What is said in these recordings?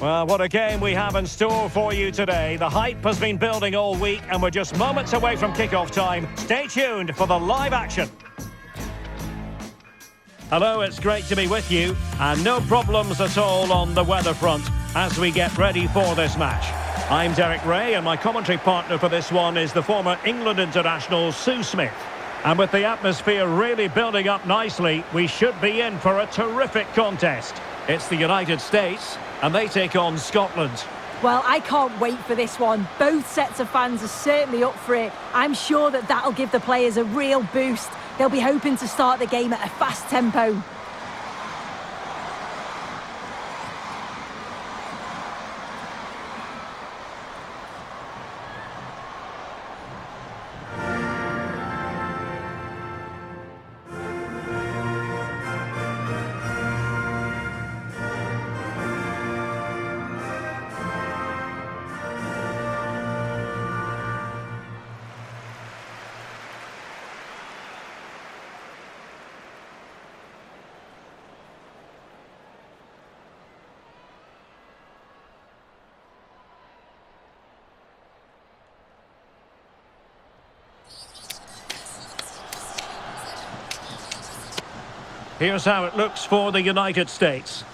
Well, what a game we have in store for you today. The hype has been building all week and we're just moments away from kick-off time. Stay tuned for the live action. Hello, it's great to be with you, and no problems at all on the weather front as we get ready for this match. I'm Derek Ray, and my commentary partner for this one is the former England international Sue Smith. And with the atmosphere really building up nicely, we should be in for a terrific contest. It's the United States, and they take on Scotland. Well, I can't wait for this one. Both sets of fans are certainly up for it. I'm sure that that'll give the players a real boost. They'll be hoping to start the game at a fast tempo. Here's how it looks for the United States.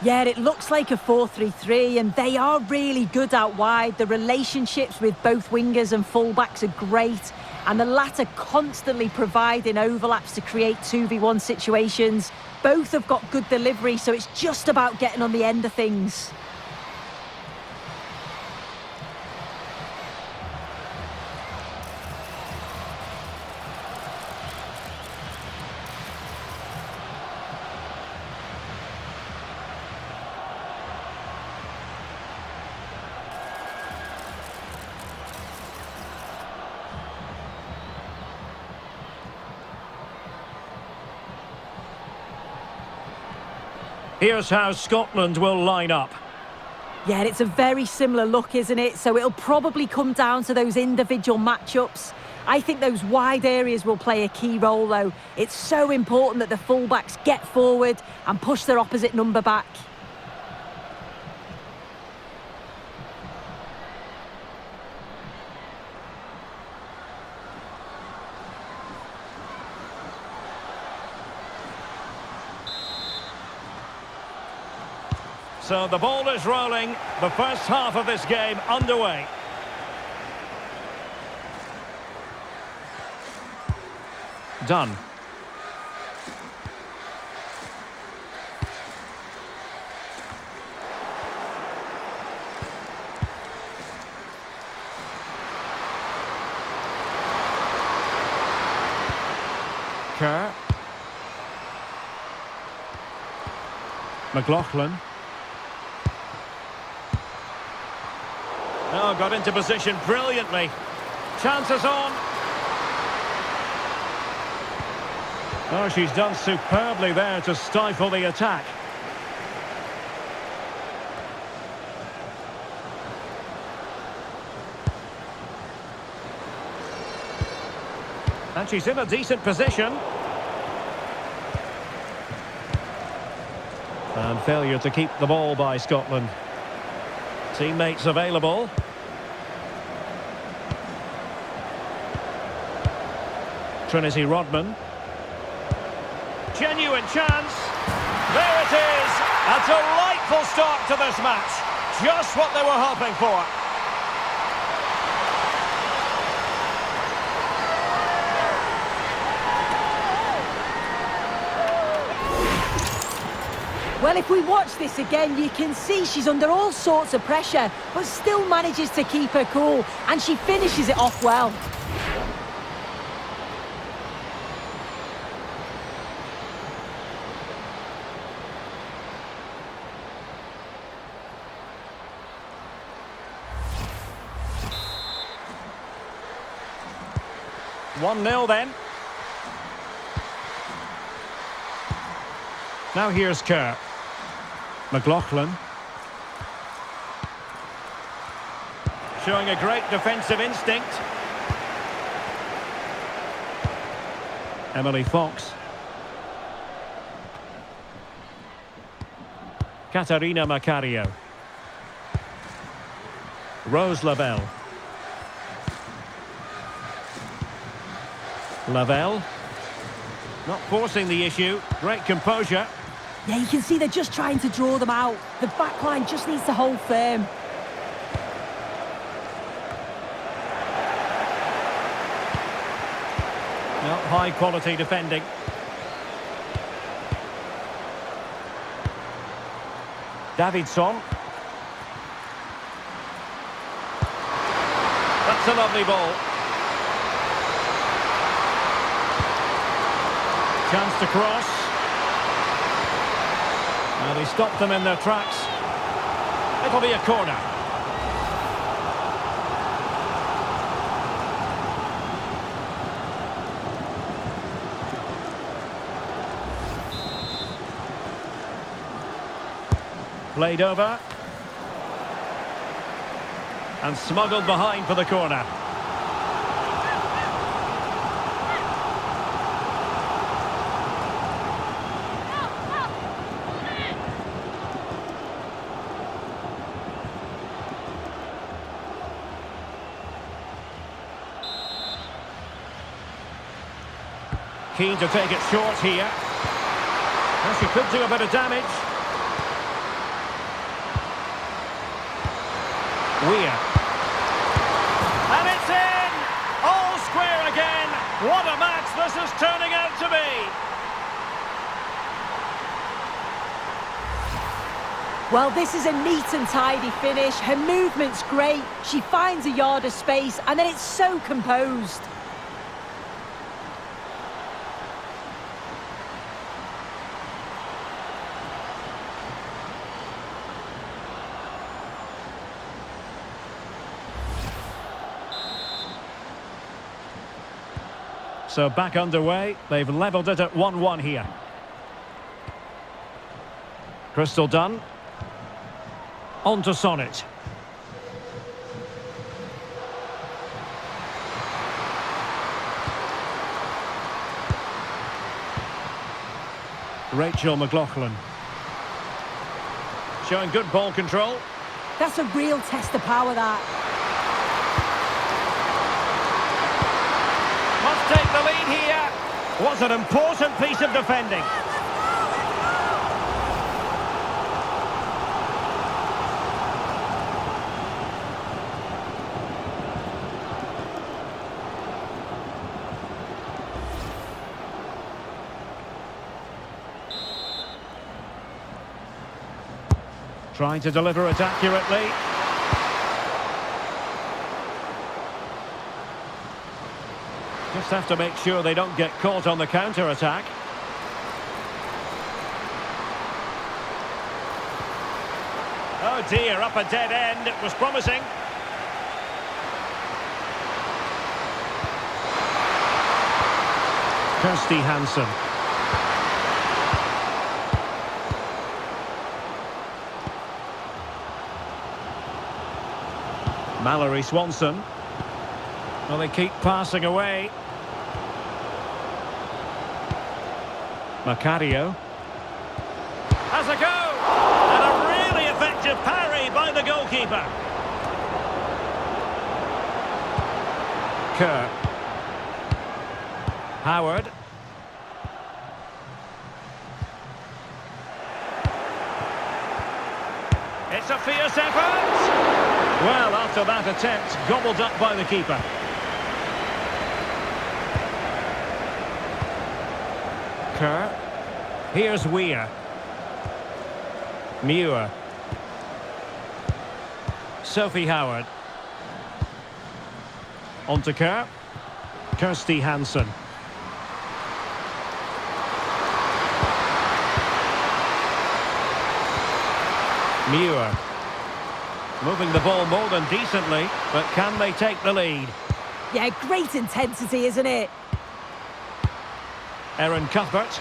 Yeah, it looks like a 4-3-3, and they are really good out wide. The relationships with both wingers and fullbacks are great, and the latter constantly providing overlaps to create 2v1 situations. Both have got good delivery, so it's just about getting on the end of things. Here's how Scotland will line up. Yeah, it's a very similar look, isn't it? So it'll probably come down to those individual matchups. I think those wide areas will play a key role, though. It's so important that the fullbacks get forward and push their opposite number back. So the ball is rolling, the first half of this game underway. Done. Kerr. McLaughlin. Oh, got into position brilliantly. Chances on. Oh, she's done superbly there to stifle the attack. And she's in a decent position. And failure to keep the ball by Scotland. Teammates available. Trinity Rodman. Genuine chance. There it is. A delightful start to this match. Just what they were hoping for. Well, if we watch this again, you can see she's under all sorts of pressure, but still manages to keep her cool, and she finishes it off well. One 0 then. Now here's Kerr. McLaughlin. Showing a great defensive instinct. Emily Fox. Katarina Macario. Rose Lavelle. Lavelle. Not forcing the issue. Great composure. Yeah, you can see they're just trying to draw them out. The back line just needs to hold firm. No, high quality defending. Davidson. That's a lovely ball. Chance to cross. Now they stopped them in their tracks. It'll be a corner. Played over. And smuggled behind for the corner. Keen to take it short here. And she could do a bit of damage. Weir. And it's in! All square again! What a match this is turning out to be! Well, this is a neat and tidy finish. Her movement's great. She finds a yard of space and then it's so composed. So back underway. They've levelled it at 1-1 here. Crystal done. On to Sonnet. Rachel McLaughlin. Showing good ball control. That's a real test of power, that. Must take the lead here. Was an important piece of defending. Trying to deliver it accurately. Just have to make sure they don't get caught on the counter-attack. Oh dear, up a dead end. It was promising. Kirsty Hansen. Mallory Swanson. Well, they keep passing away. Macario. Has a go! And a really effective parry by the goalkeeper. Kerr. Howard. It's a fierce effort! Well, after that attempt, gobbled up by the keeper. Kerr. Here's Weir. Muir. Sophie Howard. On to Kerr. Kirsty Hansen. Muir. Moving the ball more than decently, but can they take the lead? Yeah, great intensity, isn't it? Erin Cuthbert.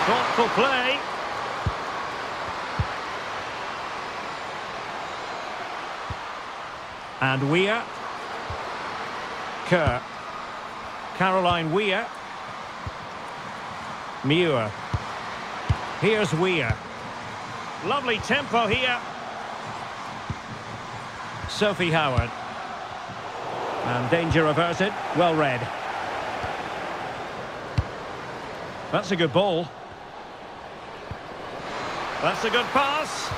Thoughtful play. And Weir. Kerr. Caroline Weir. Muir. Here's Weir. Lovely tempo here. Sophie Howard. And danger averted. Well read. That's a good ball. That's a good pass.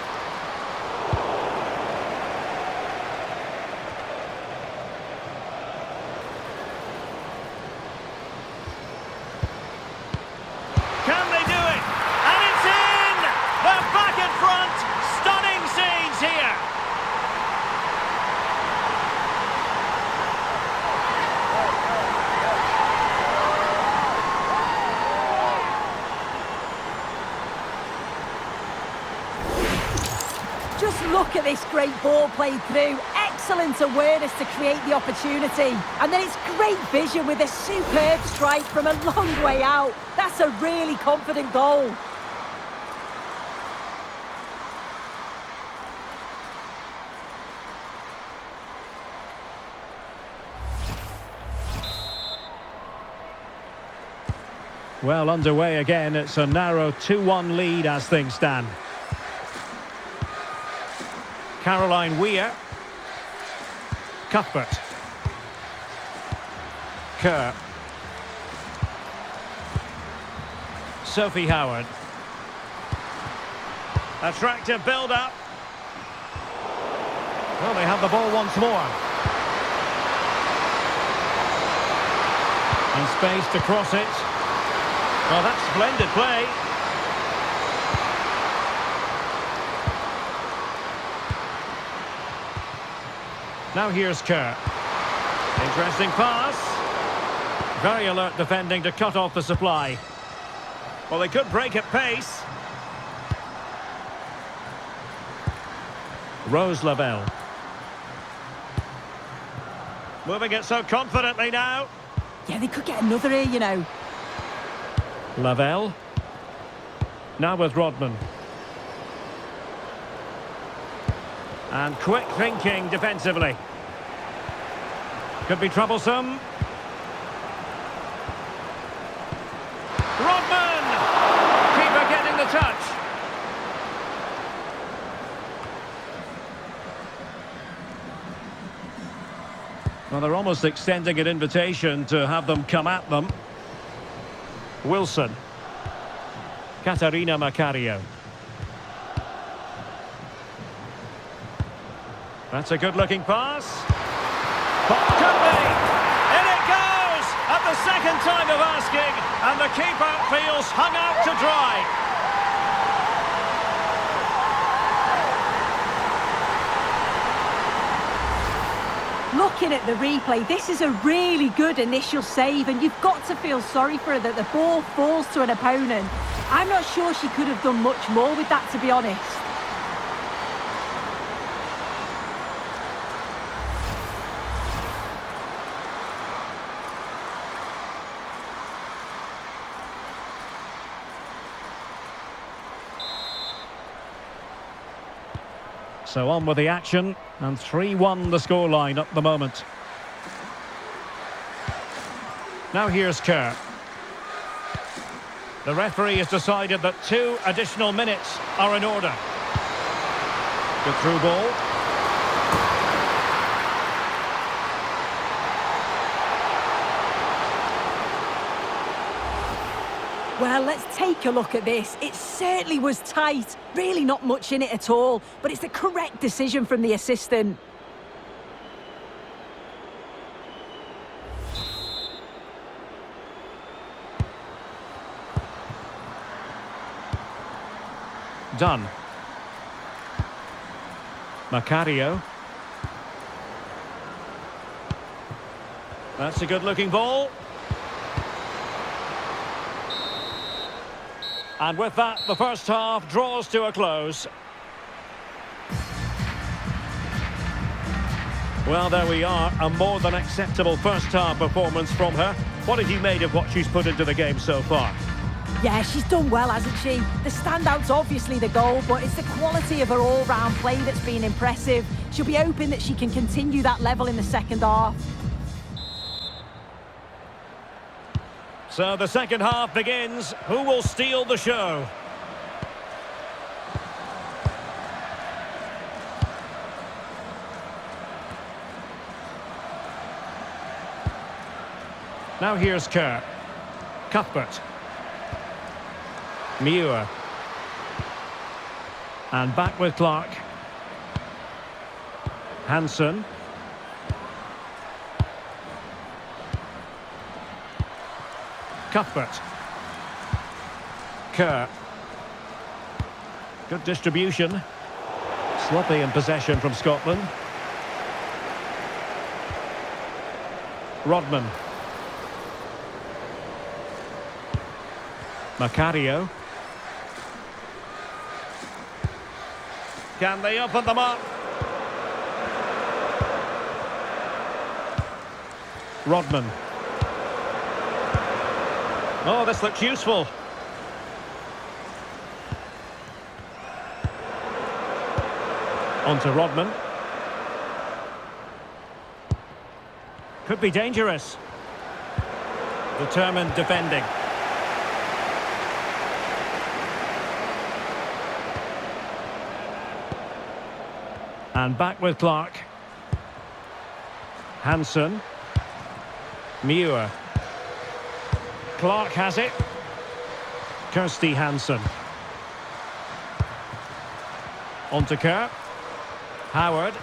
Can they do it? And it's in! They're back in front. Stunning scenes here. Just look at this great ball played through. Excellent awareness to create the opportunity. And then it's great vision with a superb strike from a long way out. That's a really confident goal. Well, underway again. It's a narrow 2-1 lead as things stand. Caroline Weir. Cuthbert. Kerr. Sophie Howard. Attractive build-up. Well, they have the ball once more. And space to cross it. Well, that's splendid play. Now here's Kerr. Interesting pass. Very alert defending to cut off the supply. Well, they could break at pace. Rose Lavelle. Moving it so confidently now. Yeah, they could get another here, you know. Lavelle. Now with Rodman. And quick thinking defensively. Could be troublesome. Rodman! Keeper getting the touch. Well, they're almost extending an invitation to have them come at them. Wilson. Katarina Macario. That's a good-looking pass. Could be. In it goes! At the second time of asking, and the keeper feels hung out to dry. Looking at the replay, this is a really good initial save, and you've got to feel sorry for her that the ball falls to an opponent. I'm not sure she could have done much more with that, to be honest. So on with the action, and 3-1 the scoreline at the moment. Now here's Kerr. The referee has decided that 2 additional minutes are in order. Good through ball. Well, let's take a look at this. It certainly was tight. Really not much in it at all, but it's the correct decision from the assistant. Done. Macario. That's a good-looking ball. And with that, the first half draws to a close. Well, there we are. A more than acceptable first half performance from her. What have you made of what she's put into the game so far? Yeah, she's done well, hasn't she? The standout's obviously the goal, but it's the quality of her all-round play that's been impressive. She'll be hoping that she can continue that level in the second half. So the second half begins. Who will steal the show? Now here's Kerr. Cuthbert. Muir. And back with Clark. Hansen. Cuthbert. Kerr. Good distribution. Sloppy in possession from Scotland. Rodman. Macario. Can they open them up? Rodman. Oh, this looks useful. On to Rodman. Could be dangerous. Determined defending. And back with Clark. Hansen. Muir. Clark has it. Kirsty Hansen. On to Kerr. Howard.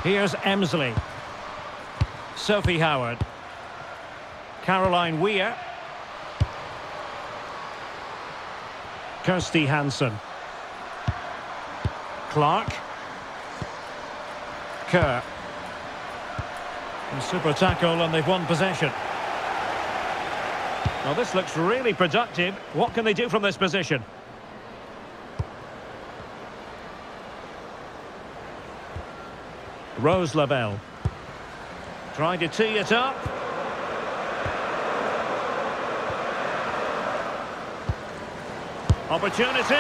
Here's Emsley. Sophie Howard. Caroline Weir. Kirsty Hansen. Clark. Kerr. A super tackle and they've won possession. Well, this looks really productive. What can they do from this position? Rose Lavelle. Trying to tee it up. Opportunity.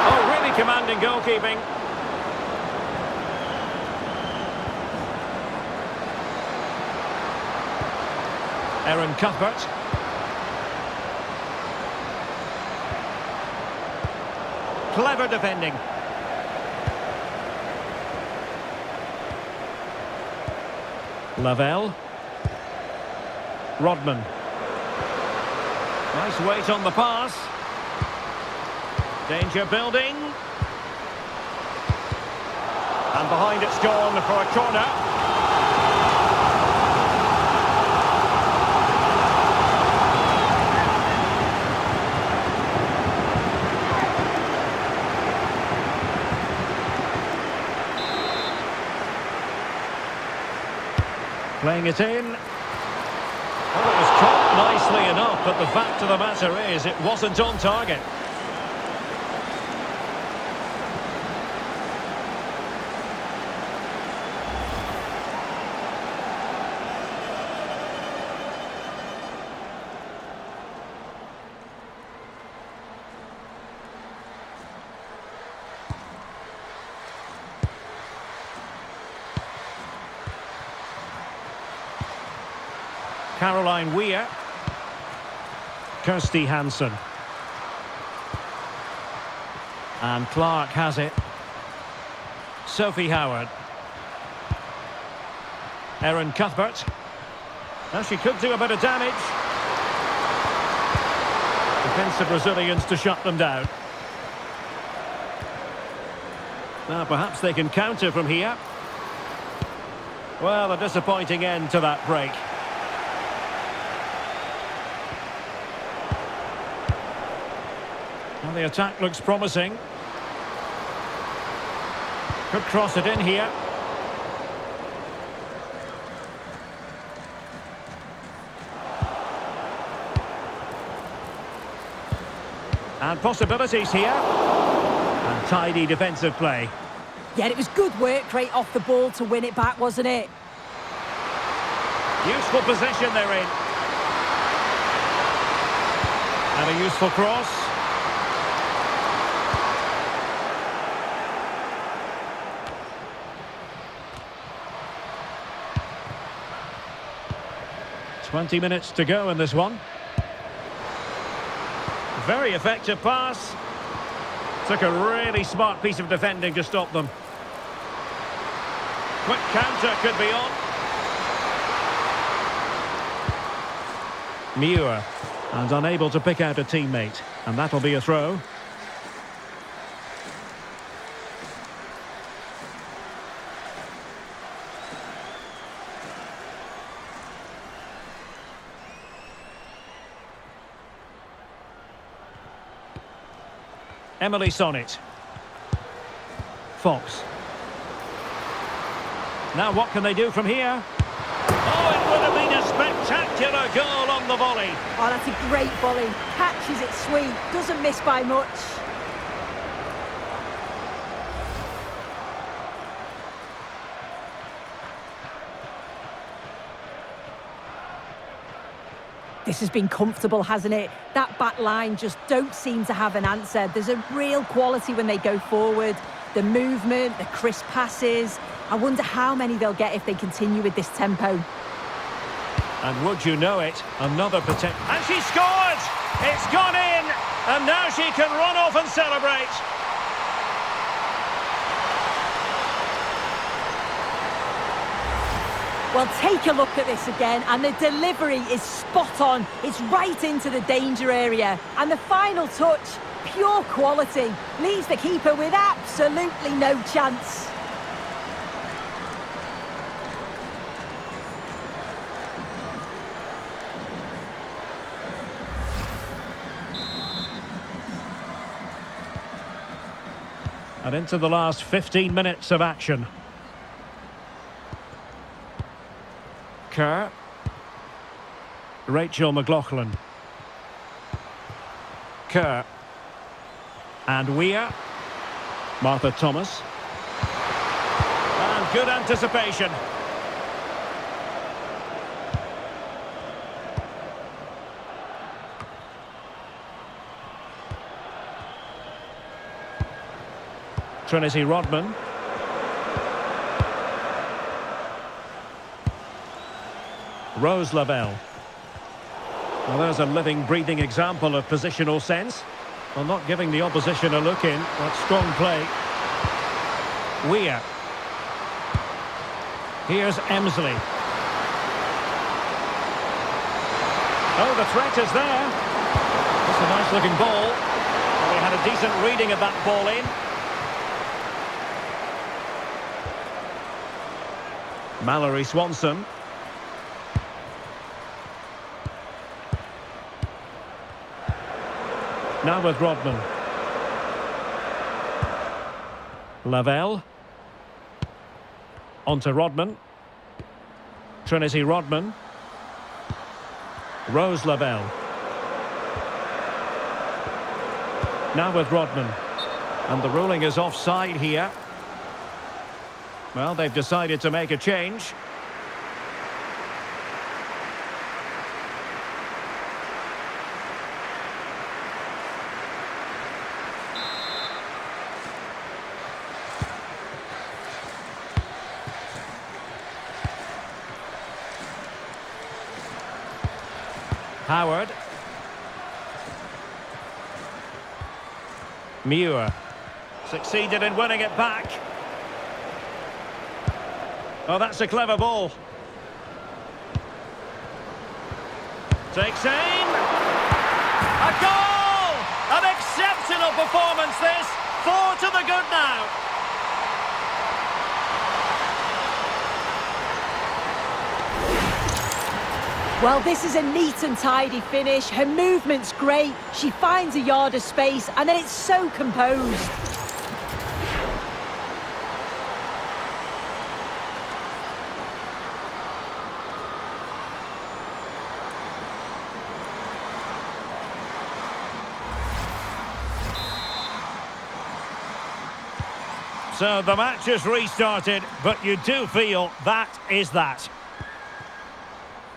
Oh, really commanding goalkeeping. Erin Cuthbert. Clever defending. Lavelle. Rodman. Nice weight on the pass. Danger building. And behind it's gone for a corner. Playing it in. Well, it was caught nicely enough, but the fact of the matter is it wasn't on target. Caroline Weir. Kirsty Hansen. And Clark has it. Sophie Howard. Erin Cuthbert. Now she could do a bit of damage. Defensive Brazilians to shut them down. Now perhaps they can counter from here. Well, a disappointing end to that break. Well, the attack looks promising. Could cross it in here. And possibilities here. And tidy defensive play. Yeah, it was good work rate off the ball to win it back, wasn't it? Useful possession they're in. And a useful cross. "20 minutes to go in this one. Very effective pass. Took a really smart piece of defending to stop them. Quick counter could be on. Muir, and unable to pick out a teammate. And that'll be a throw. Emily Sonnet. Fox. Now what can they do from here? Oh, it would have been a spectacular goal on the volley. Oh, that's a great volley. Catches it sweet, doesn't miss by much. This has been comfortable, hasn't it? That back line just don't seem to have an answer. There's a real quality when they go forward. The movement, the crisp passes. I wonder how many they'll get if they continue with this tempo. And would you know it, another potential... And she scored! It's gone in! And now she can run off and celebrate. Well, take a look at this again, and the delivery is spot on. It's right into the danger area. And the final touch, pure quality, leaves the keeper with absolutely no chance. And into the last 15 minutes of action. Kerr. Rachel McLaughlin. Kerr. And Weir. Martha Thomas. And good anticipation. Trinity Rodman. Rose Lavelle. Well, there's a living, breathing example of positional sense. Well, not giving the opposition a look in, but strong play. Weir. Here's Emsley. Oh, the threat is there. It's a nice-looking ball. Well, they had a decent reading of that ball in. Mallory Swanson. Now with Rodman. Lavelle. On to Rodman. Trinity Rodman. Rose Lavelle. Now with Rodman. And the ruling is offside here. Well, they've decided to make a change. Howard. Muir. Succeeded in winning it back. Oh, that's a clever ball. Takes aim. A goal! An exceptional performance this. 4 to the good now. Well, this is a neat and tidy finish. Her movement's great. She finds a yard of space, and then it's so composed. So the match has restarted, but you do feel that is that.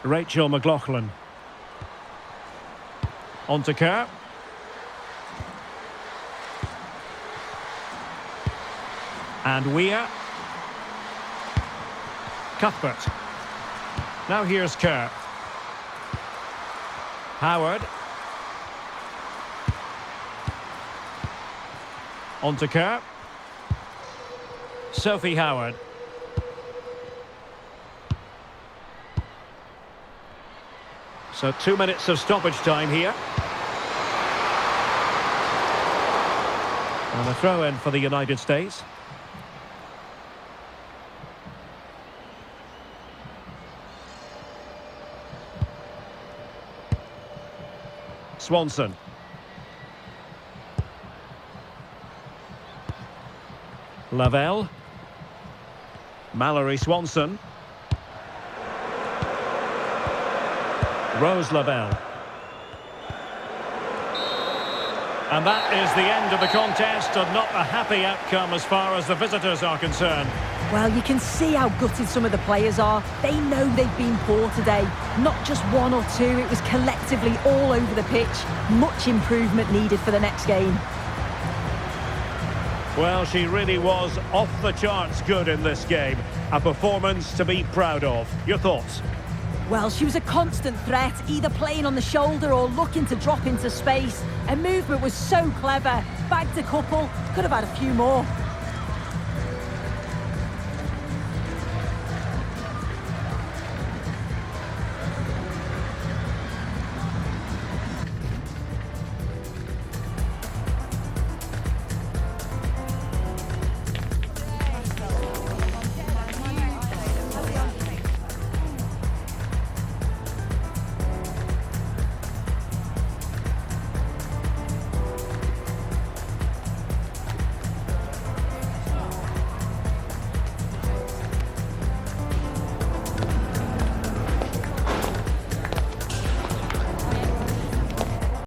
Rachel McLaughlin. On to Kerr. And Weir. Cuthbert. Now here's Kerr. Howard. On to Kerr. Sophie Howard. So 2 minutes of stoppage time here. And a throw in for the United States. Swanson. Lavelle. Mallory Swanson. Rose Lavelle. And that is the end of the contest, and not a happy outcome as far as the visitors are concerned. Well, you can see how gutted some of the players are. They know they've been poor today. Not just one or two, it was collectively all over the pitch. Much improvement needed for the next game. Well, she really was off the charts good in this game. A performance to be proud of. Your thoughts? Well, she was a constant threat, either playing on the shoulder or looking to drop into space. Her movement was so clever. Bagged a couple, could have had a few more.